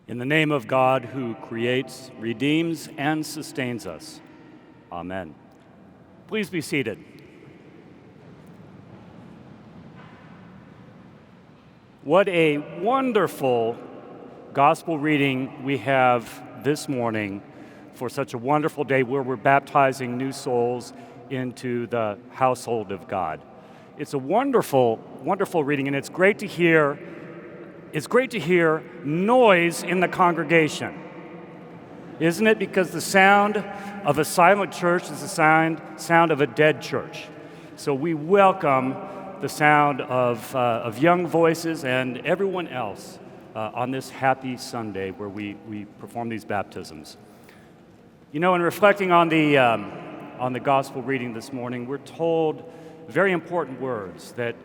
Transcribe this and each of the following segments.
In the name of God who creates, redeems, and sustains us. Amen. Please be seated. What a wonderful gospel reading we have this morning for such a wonderful day where we're baptizing new souls into the household of God. It's a wonderful, wonderful reading, and it's great to hear noise in the congregation. Isn't it? Because the sound of a silent church is the sound of a dead church. So we welcome the sound of young voices and everyone else on this happy Sunday where we perform these baptisms. You know, in reflecting on the gospel reading this morning, we're told very important words that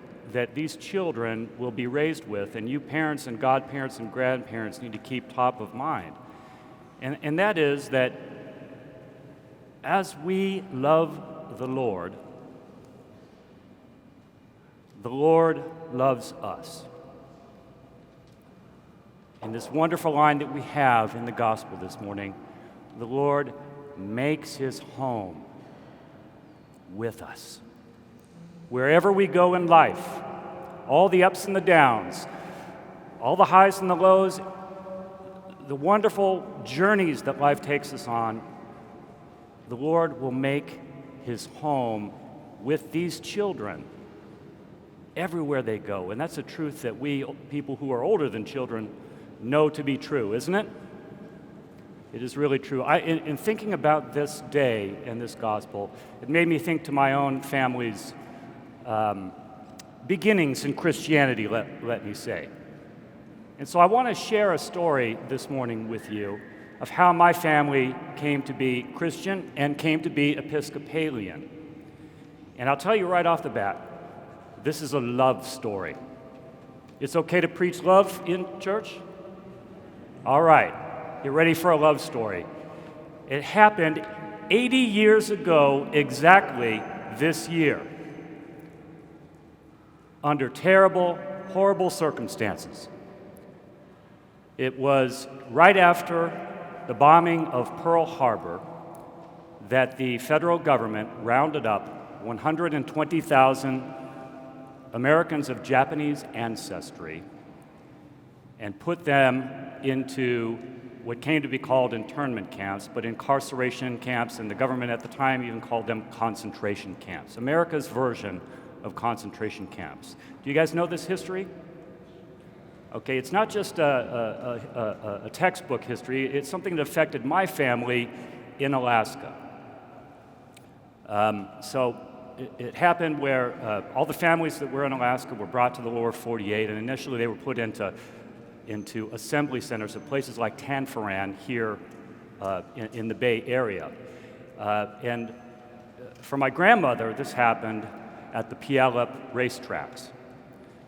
these children will be raised with, and you parents and godparents and grandparents need to keep top of mind. And that is that as we love the Lord loves us. In this wonderful line that we have in the gospel this morning, the Lord makes his home with us. Wherever we go in life, all the ups and the downs, all the highs and the lows, the wonderful journeys that life takes us on, the Lord will make his home with these children everywhere they go. And that's a truth that we, people who are older than children, know to be true, isn't it? It is really true. In thinking about this day and this gospel, it made me think to my own family's beginnings in Christianity, let me say. And so I want to share a story this morning with you of how my family came to be Christian and came to be Episcopalian. And I'll tell you right off the bat, this is a love story. It's okay to preach love in church? All right, you're ready for a love story. It happened 80 years ago exactly this year, under terrible, horrible circumstances. It was right after the bombing of Pearl Harbor that the federal government rounded up 120,000 Americans of Japanese ancestry and put them into what came to be called internment camps, but incarceration camps, and the government at the time even called them concentration camps, America's version of concentration camps. Do you guys know this history? Okay, it's not just a textbook history, it's something that affected my family in Alaska. It happened where all the families that were in Alaska were brought to the lower 48, and initially they were put into assembly centers at places like Tanforan here in the Bay Area. And for my grandmother, this happened at the Puyallup racetracks.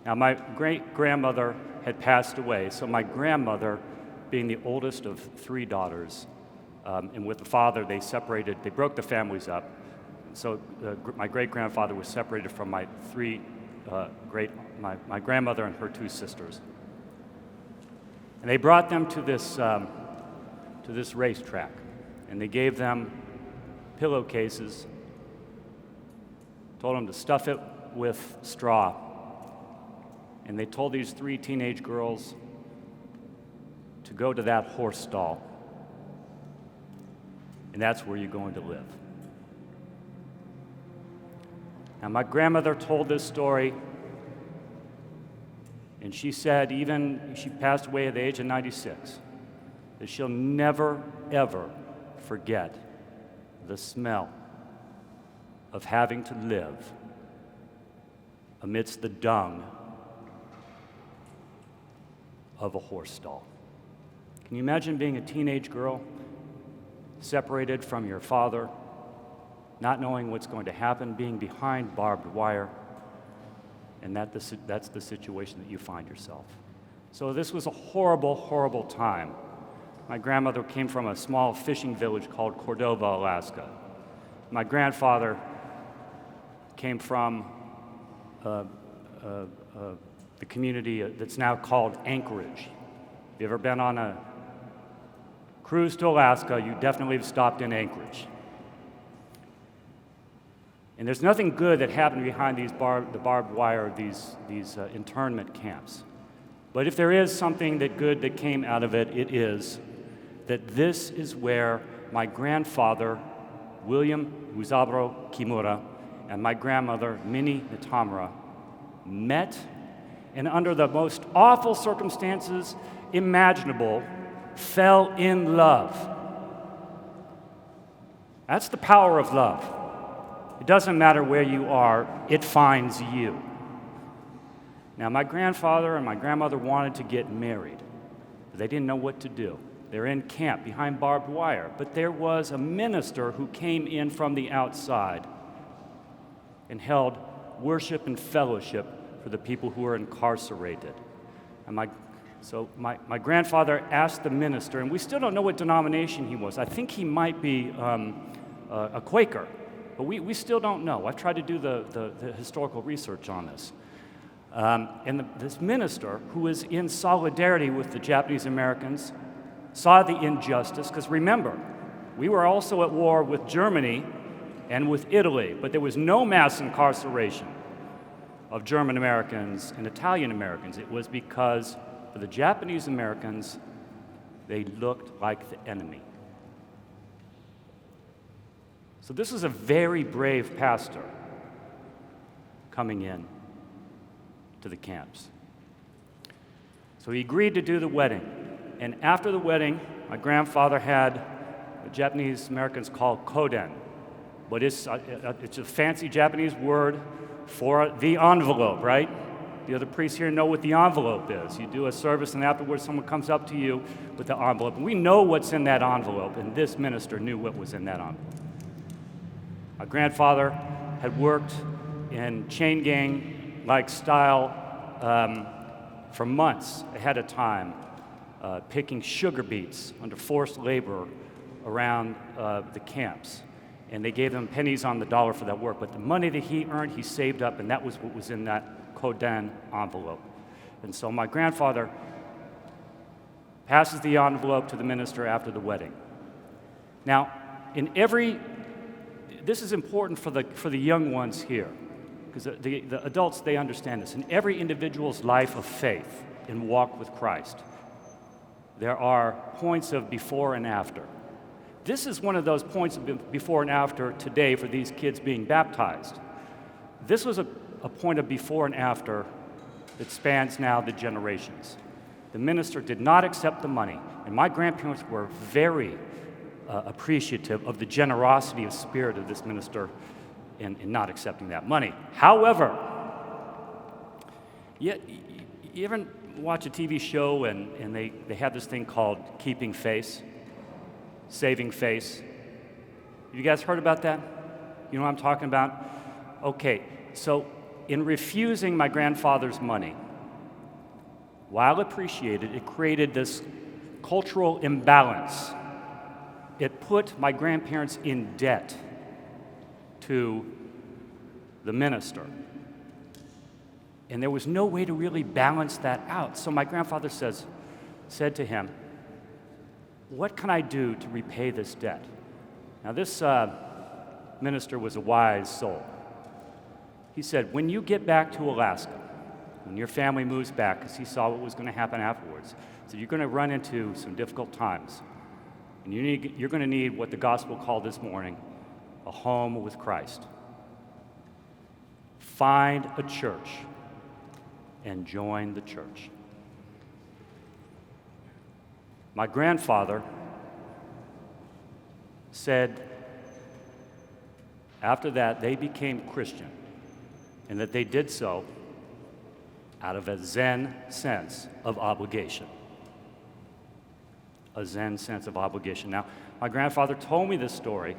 Now, my great-grandmother had passed away, so my grandmother, being the oldest of three daughters, and with the father, they broke the families up. So my great-grandfather was separated from my my grandmother and her two sisters. And they brought them to this racetrack, and they gave them pillowcases, told them to stuff it with straw, and they told these three teenage girls to go to that horse stall, and that's where you're going to live. Now, my grandmother told this story, and she said, she passed away at the age of 96, that she'll never, ever forget the smell of having to live amidst the dung of a horse stall. Can you imagine being a teenage girl, separated from your father, not knowing what's going to happen, being behind barbed wire, and that's the situation that you find yourself. So this was a horrible, horrible time. My grandmother came from a small fishing village called Cordova, Alaska. My grandfather came from the community that's now called Anchorage. Have you ever been on a cruise to Alaska, you definitely have stopped in Anchorage. And there's nothing good that happened behind the barbed wire of these internment camps. But if there is something good that came out of it, it is that this is where my grandfather, William Uzaburo Kimura, and my grandmother, Minnie Nitamura, met, and under the most awful circumstances imaginable, fell in love. That's the power of love. It doesn't matter where you are, it finds you. Now, my grandfather and my grandmother wanted to get married, but they didn't know what to do. They're in camp behind barbed wire, but there was a minister who came in from the outside and held worship and fellowship for the people who were incarcerated. And my grandfather asked the minister, and we still don't know what denomination he was. I think he might be a Quaker, but we still don't know. I've tried to do the historical research on this. This minister, who was in solidarity with the Japanese Americans, saw the injustice, because remember, we were also at war with Germany and with Italy, but there was no mass incarceration of German Americans and Italian Americans. It was because for the Japanese Americans, they looked like the enemy. So this was a very brave pastor coming in to the camps. So he agreed to do the wedding. And after the wedding, my grandfather had what Japanese Americans call koden, but it's a fancy Japanese word for the envelope, right? The other priests here know what the envelope is. You do a service, and afterwards someone comes up to you with the envelope. And we know what's in that envelope, and this minister knew what was in that envelope. My grandfather had worked in chain gang-like style for months ahead of time, picking sugar beets under forced labor around the camps. And they gave him pennies on the dollar for that work. But the money that he earned, he saved up, and that was what was in that koden envelope. And so my grandfather passes the envelope to the minister after the wedding. Now, this is important for the young ones here, because the adults, they understand this. In every individual's life of faith and walk with Christ, there are points of before and after. This is one of those points of before and after today for these kids being baptized. This was a point of before and after that spans now the generations. The minister did not accept the money, and my grandparents were very appreciative of the generosity of spirit of this minister in not accepting that money. However, you ever watch a TV show and they have this thing called keeping face, saving face? You guys heard about that? You know what I'm talking about? Okay, so in refusing my grandfather's money, while appreciated, it created this cultural imbalance. It put my grandparents in debt to the minister. And there was no way to really balance that out. So my grandfather said to him, "What can I do to repay this debt?" Now this minister was a wise soul. He said, "When you get back to Alaska, when your family moves back," because he saw what was going to happen afterwards, he said, "you're going to run into some difficult times. And you're going to need what the gospel called this morning a home with Christ. Find a church and join the church." My grandfather said after that they became Christian, and that they did so out of a Zen sense of obligation. A Zen sense of obligation. Now, my grandfather told me this story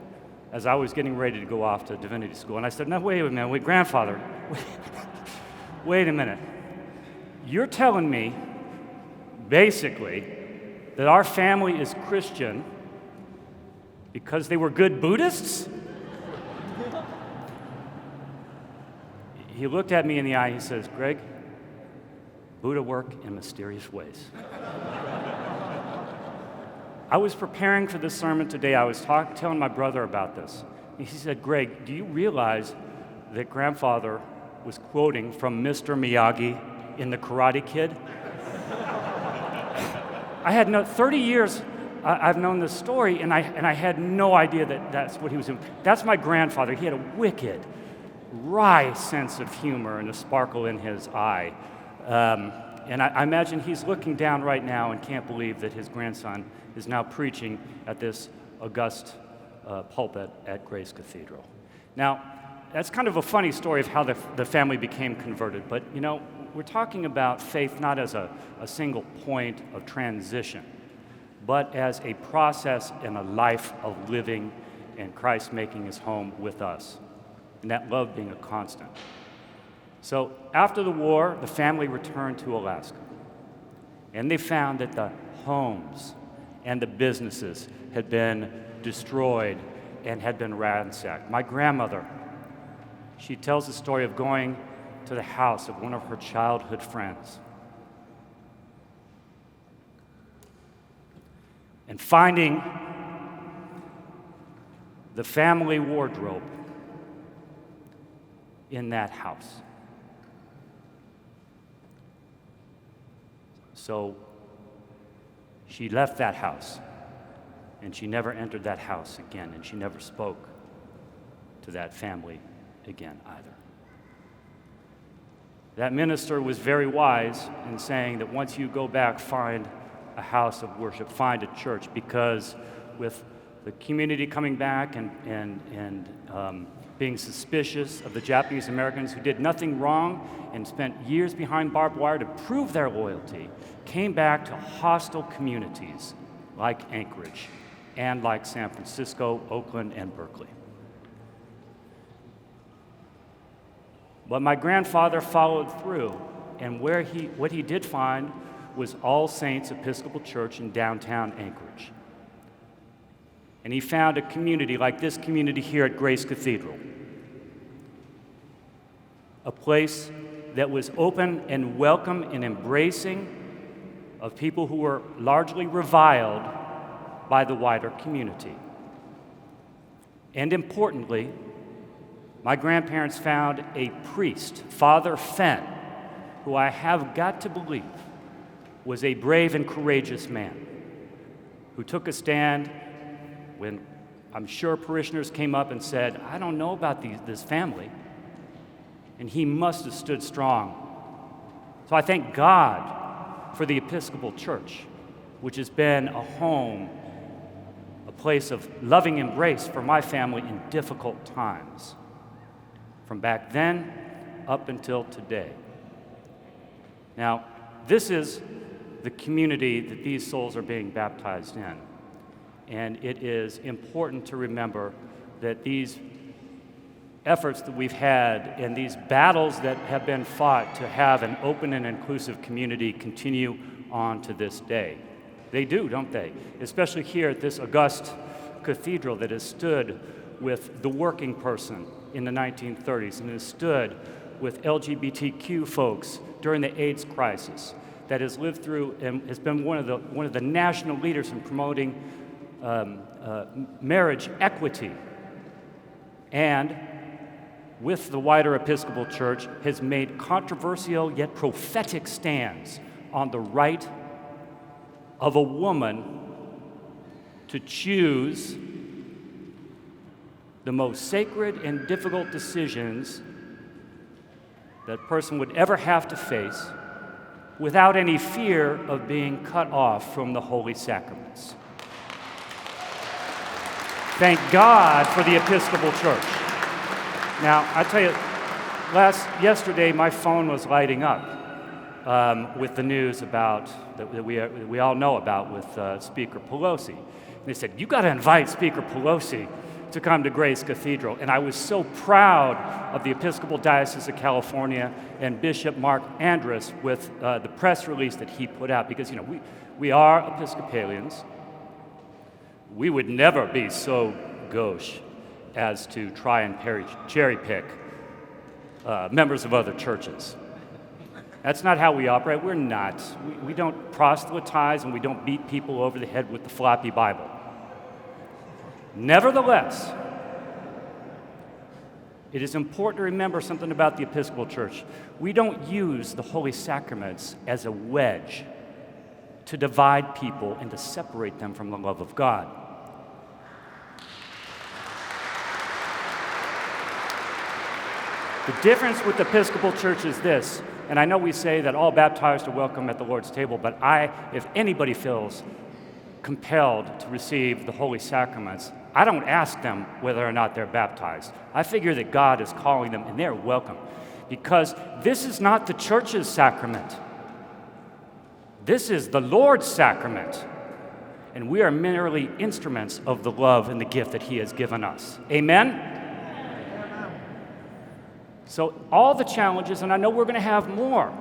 as I was getting ready to go off to divinity school, and I said, "No, wait a minute, grandfather, wait a minute. You're telling me, basically, that our family is Christian because they were good Buddhists?" He looked at me in the eye, he says, "Greg, Buddha work in mysterious ways." I was preparing for this sermon today. I was telling my brother about this. He said, Greg, do you realize that grandfather was quoting from Mr. Miyagi in The Karate Kid? I had 30 years I've known this story, and I had no idea that that's what he was doing. That's my grandfather. He had a wicked, wry sense of humor and a sparkle in his eye. And I imagine he's looking down right now and can't believe that his grandson is now preaching at this august pulpit at Grace Cathedral. Now, that's kind of a funny story of how the family became converted, but you know, we're talking about faith not as a single point of transition, but as a process in a life of living and Christ making his home with us, and that love being a constant. So after the war, the family returned to Alaska, and they found that the homes and the businesses had been destroyed and had been ransacked. My grandmother, she tells the story of going to the house of one of her childhood friends and finding the family wardrobe in that house. So she left that house, and she never entered that house again, and she never spoke to that family again either. That minister was very wise in saying that once you go back, find a house of worship, find a church, because with the community coming back and being suspicious of the Japanese Americans who did nothing wrong and spent years behind barbed wire to prove their loyalty, came back to hostile communities like Anchorage and like San Francisco, Oakland, and Berkeley. But my grandfather followed through, and what he did find was All Saints Episcopal Church in downtown Anchorage. And he found a community like this community here at Grace Cathedral, a place that was open and welcome and embracing of people who were largely reviled by the wider community. And importantly, my grandparents found a priest, Father Fenn, who I have got to believe was a brave and courageous man who took a stand when I'm sure parishioners came up and said, I don't know about this family, and he must have stood strong. So I thank God for the Episcopal Church, which has been a home, a place of loving embrace for my family in difficult times, from back then up until today. Now, this is the community that these souls are being baptized in. And it is important to remember that these efforts that we've had and these battles that have been fought to have an open and inclusive community continue on to this day. They do, don't they? Especially here at this august cathedral that has stood with the working person in the 1930s and has stood with LGBTQ folks during the AIDS crisis, that has lived through and has been one of the national leaders in promoting marriage equity, and with the wider Episcopal Church has made controversial yet prophetic stands on the right of a woman to choose the most sacred and difficult decisions that person would ever have to face without any fear of being cut off from the holy sacraments. Thank God for the Episcopal Church. Now, I tell you, yesterday my phone was lighting up with the news about that we all know about with Speaker Pelosi. And they said, you got to invite Speaker Pelosi to come to Grace Cathedral. And I was so proud of the Episcopal Diocese of California and Bishop Mark Andrus with the press release that he put out, because, you know, we are Episcopalians. We would never be so gauche as to try and cherry pick members of other churches. That's not how we operate. We're not. We don't proselytize and we don't beat people over the head with the floppy Bible. Nevertheless, it is important to remember something about the Episcopal Church. We don't use the Holy Sacraments as a wedge to divide people and to separate them from the love of God. The difference with the Episcopal Church is this, and I know we say that all baptized are welcome at the Lord's table, but if anybody feels compelled to receive the Holy Sacraments, I don't ask them whether or not they're baptized. I figure that God is calling them and they're welcome, because this is not the church's sacrament. This is the Lord's sacrament, and we are merely instruments of the love and the gift that He has given us. Amen? So all the challenges, and I know we're going to have more.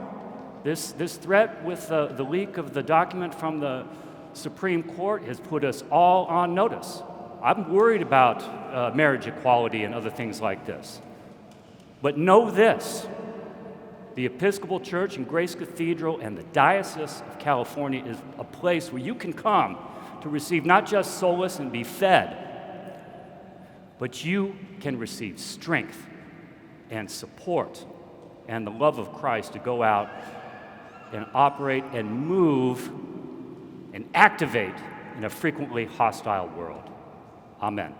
This threat with the leak of the document from the Supreme Court has put us all on notice. I'm worried about marriage equality and other things like this. But know this, the Episcopal Church and Grace Cathedral and the Diocese of California is a place where you can come to receive not just solace and be fed, but you can receive strength and support and the love of Christ to go out and operate and move and activate in a frequently hostile world. Amen.